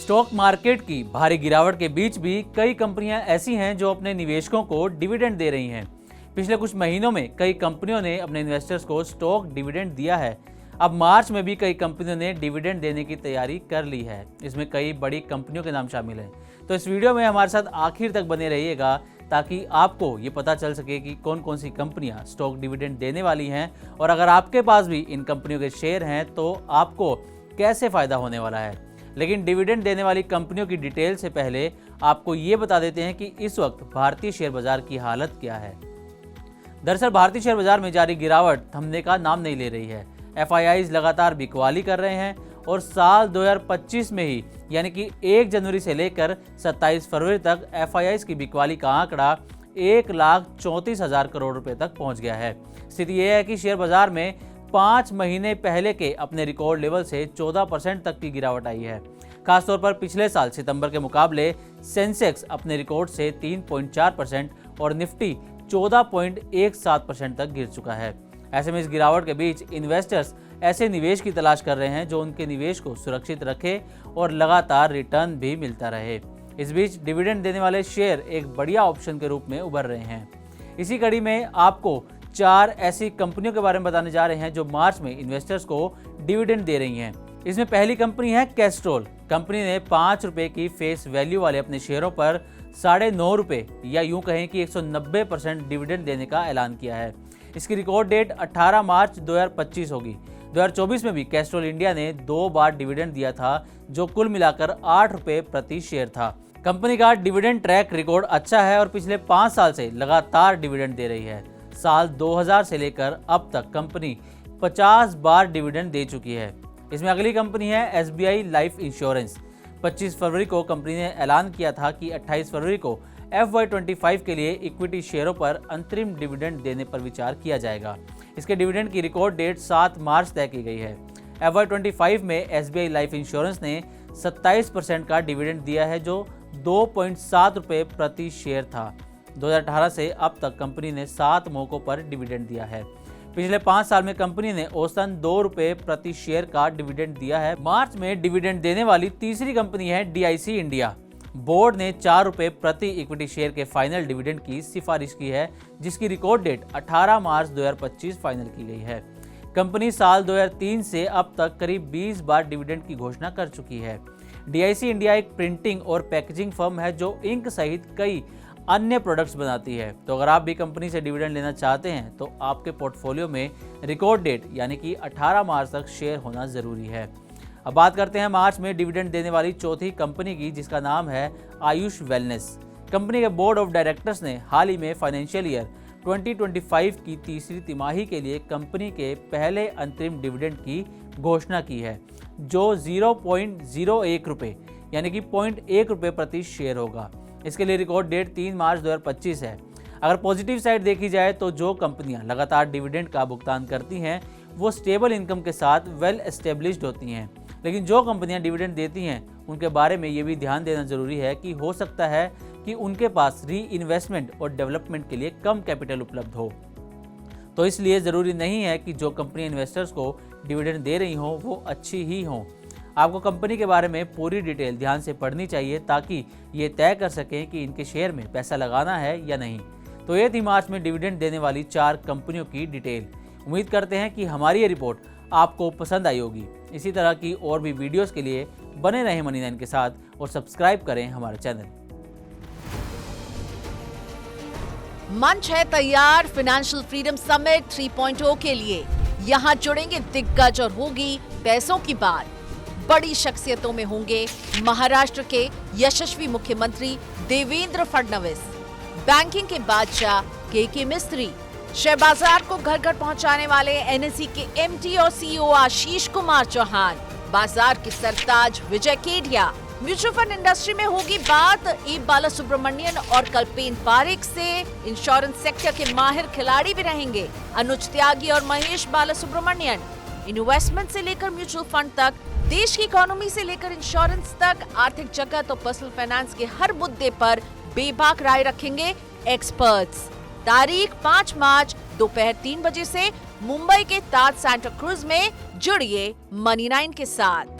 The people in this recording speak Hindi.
स्टॉक मार्केट की भारी गिरावट के बीच भी कई कंपनियां ऐसी हैं जो अपने निवेशकों को डिविडेंड दे रही हैं। पिछले कुछ महीनों में कई कंपनियों ने अपने इन्वेस्टर्स को स्टॉक डिविडेंड दिया है। अब मार्च में भी कई कंपनियों ने डिविडेंड देने की तैयारी कर ली है। इसमें कई बड़ी कंपनियों के नाम शामिल हैं। तो इस वीडियो में हमारे साथ आखिर तक बने रहिएगा ताकि आपको ये पता चल सके कि कौन कौन सी कंपनियां स्टॉक डिविडेंड देने वाली हैं, और अगर आपके पास भी इन कंपनियों के शेयर हैं तो आपको कैसे फ़ायदा होने वाला है। लेकिन डिविडेंड देने वाली कंपनियों की डिटेल से पहले आपको ये बता देते हैं कि इस वक्त भारतीय शेयर बाजार की हालत क्या है। दरअसल भारतीय शेयर बाजार में जारी गिरावट थमने का नाम नहीं ले रही है। FIIs लगातार बिकवाली कर रहे हैं और साल 2025 में ही यानी कि 1 जनवरी से लेकर 27 फरवरी तक FIIs की बिकवाली का आंकड़ा 1,34,000 करोड़ रुपए तक पहुंच गया है। स्थिति यह है कि शेयर बाजार में 5 महीने पहले के अपने रिकॉर्ड लेवल से 14% तक की गिरावट आई है। खासतौर पर पिछले साल सितंबर के मुकाबले सेंसेक्स अपने रिकॉर्ड से 3.4% और निफ्टी 14.17% तक गिर चुका है। ऐसे में इस गिरावट के बीच इन्वेस्टर्स ऐसे निवेश की तलाश कर रहे हैं जो उनके निवेश को सुरक्षित रखे और लगातार रिटर्न भी मिलता रहे। इस बीच डिविडेंड देने वाले शेयर एक बढ़िया ऑप्शन के रूप में उभर रहे हैं। इसी कड़ी में आपको 4 ऐसी कंपनियों के बारे में बताने जा रहे हैं जो मार्च में इन्वेस्टर्स को डिविडेंड दे रही हैं। इसमें पहली कंपनी है कैस्ट्रोल। कंपनी ने 5 रुपए की फेस वैल्यू वाले अपने शेयरों पर 9.5 रुपए या यूं कहें कि 190% डिविडेंड देने का ऐलान किया है। इसकी रिकॉर्ड डेट 18 मार्च 2025 होगी। 2024 में भी कैस्ट्रोल इंडिया ने 2 बार डिविडेंड दिया था जो कुल मिलाकर 8 रुपए प्रति शेयर था। कंपनी का डिविडेंड ट्रैक रिकॉर्ड अच्छा है और पिछले 5 साल से लगातार डिविडेंड दे रही है। साल 2000 से लेकर अब तक कंपनी 50 बार डिविडेंड दे चुकी है। इसमें अगली कंपनी है SBI लाइफ इंश्योरेंस। 25 फरवरी को कंपनी ने ऐलान किया था कि 28 फरवरी को FY25 के लिए इक्विटी शेयरों पर अंतरिम डिविडेंड देने पर विचार किया जाएगा। इसके डिविडेंड की रिकॉर्ड डेट 7 मार्च तय की गई है। FY25 में SBI लाइफ इंश्योरेंस ने 27% का डिविडेंड दिया है जो 2.7 रुपये प्रति शेयर था। 2018 से अब तक कंपनी ने 7 मौकों पर डिविडेंड दिया है। पिछले 5 साल में कंपनी ने औसतन 2 रुपये प्रति शेयर का डिविडेंड दिया है। मार्च में डिविडेंड देने वाली तीसरी कंपनी है DIC इंडिया। बोर्ड ने 4 रुपये प्रति इक्विटी शेयर के फाइनल डिविडेंड की सिफारिश की है, जिसकी रिकॉर्ड डेट 18 मार्च 2025 फाइनल की गई है। कंपनी साल 2003 से अब तक करीब 20 बार डिविडेंड की घोषणा कर चुकी है। DIC इंडिया एक प्रिंटिंग और पैकेजिंग फर्म है जो इंक सहित कई अन्य प्रोडक्ट्स बनाती है। तो अगर आप भी कंपनी से डिविडेंड लेना चाहते हैं तो आपके पोर्टफोलियो में रिकॉर्ड डेट यानी कि 18 मार्च तक शेयर होना जरूरी है। अब बात करते हैं मार्च में डिविडेंड देने वाली चौथी कंपनी की, जिसका नाम है आयुष वेलनेस। कंपनी के बोर्ड ऑफ डायरेक्टर्स ने हाल ही में फाइनेंशियल ईयर 2025 की तीसरी तिमाही के लिए कंपनी के पहले अंतरिम डिविडेंड की घोषणा की है जो 0.01 रुपये यानी कि 0.1 रुपये प्रति शेयर होगा। इसके लिए रिकॉर्ड डेट 3 मार्च 2025 है। अगर पॉजिटिव साइड देखी जाए तो जो कंपनियां लगातार डिविडेंड का भुगतान करती हैं वो स्टेबल इनकम के साथ वेल एस्टेब्लिश्ड होती हैं। लेकिन जो कंपनियां डिविडेंड देती हैं उनके बारे में ये भी ध्यान देना जरूरी है कि हो सकता है कि उनके पास री इन्वेस्टमेंट और डेवलपमेंट के लिए कम कैपिटल उपलब्ध हो। तो इसलिए ज़रूरी नहीं है कि जो कंपनी इन्वेस्टर्स को डिविडेंड दे रही हो वो अच्छी ही हों। आपको कंपनी के बारे में पूरी डिटेल ध्यान से पढ़नी चाहिए ताकि ये तय कर सकें कि इनके शेयर में पैसा लगाना है या नहीं। तो ये थी मार्च में डिविडेंड देने वाली 4 कंपनियों की डिटेल। उम्मीद करते हैं कि हमारी ये रिपोर्ट आपको पसंद आई होगी। इसी तरह की और भी वीडियोस के लिए बने रहें मनी9 के साथ और सब्सक्राइब करें हमारे चैनल। मंच है तैयार फाइनेंशियल फ्रीडम समिट 3.0 के लिए। यहाँ जुड़ेंगे दिग्गज और होगी पैसों की बात। बड़ी शख्सियतों में होंगे महाराष्ट्र के यशस्वी मुख्यमंत्री देवेंद्र फडणवीस, बैंकिंग के बादशाह के मिस्त्री, शेयर बाजार को घर घर पहुंचाने वाले NSE के MD और CEO आशीष कुमार चौहान, बाजार के सरताज विजय केडिया। म्यूचुअल फंड इंडस्ट्री में होगी बात E बालासुब्रमण्यन और कल्पेन पारेख से। इंश्योरेंस सेक्टर के माहिर खिलाड़ी भी रहेंगे अनुज त्यागी और महेश बालासुब्रमण्यन। इन्वेस्टमेंट से लेकर म्यूचुअल फंड तक, देश की इकोनॉमी से लेकर इंश्योरेंस तक, आर्थिक जगत और पर्सनल फाइनेंस के हर मुद्दे पर बेबाक राय रखेंगे एक्सपर्ट्स। तारीख 5 मार्च दोपहर 3 बजे से मुंबई के ताज सेंटर क्रूज में। जुड़िए मनी9 के साथ।